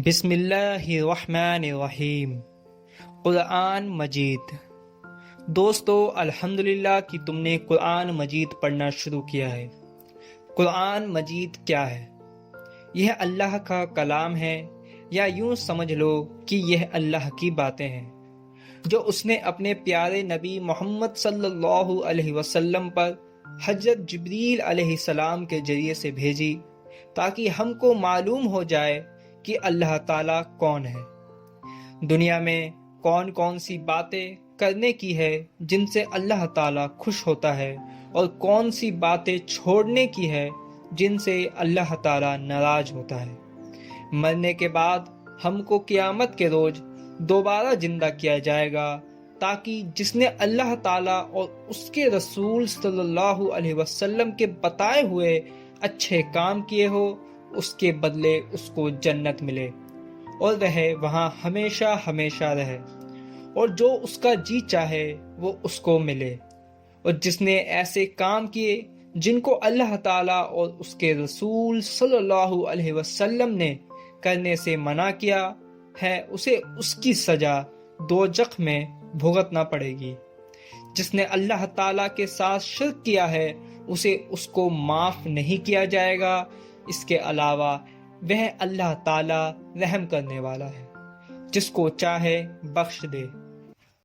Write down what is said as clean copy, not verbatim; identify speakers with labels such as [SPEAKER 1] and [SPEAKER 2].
[SPEAKER 1] بسم اللہ الرحمن الرحیم۔ قرآن مجید۔ دوستو، الحمدللہ کہ تم نے قرآن مجید پڑھنا شروع کیا ہے۔ قرآن مجید کیا ہے؟ یہ اللہ کا کلام ہے، یا یوں سمجھ لو کہ یہ اللہ کی باتیں ہیں جو اس نے اپنے پیارے نبی محمد صلی اللہ علیہ وسلم پر حضرت جبریل علیہ السلام کے ذریعے سے بھیجی، تاکہ ہم کو معلوم ہو جائے کہ اللہ تعالیٰ کون ہے، دنیا میں کون کون سی باتیں کرنے کی ہے جن سے اللہ تعالیٰ خوش ہوتا ہے، اور کون سی باتیں چھوڑنے کی ہے جن سے اللہ تعالیٰ ناراض ہوتا ہے۔ مرنے کے بعد ہم کو قیامت کے روز دوبارہ زندہ کیا جائے گا، تاکہ جس نے اللہ تعالیٰ اور اس کے رسول صلی اللہ علیہ وسلم کے بتائے ہوئے اچھے کام کیے ہو، اس کے بدلے اس کو جنت ملے اور رہے وہاں ہمیشہ ہمیشہ رہے، اور جو اس کا جی چاہے وہ اس کو ملے۔ اور جس نے ایسے کام کیے جن کو اللہ تعالیٰ اور اس کے رسول صلی اللہ علیہ وسلم نے کرنے سے منع کیا ہے، اسے اس کی سزا دوزخ میں بھگتنا پڑے گی۔ جس نے اللہ تعالیٰ کے ساتھ شرک کیا ہے، اسے اس کو معاف نہیں کیا جائے گا۔ اس کے علاوہ وہ اللہ تعالیٰ رحم کرنے والا ہے، جس کو چاہے بخش دے۔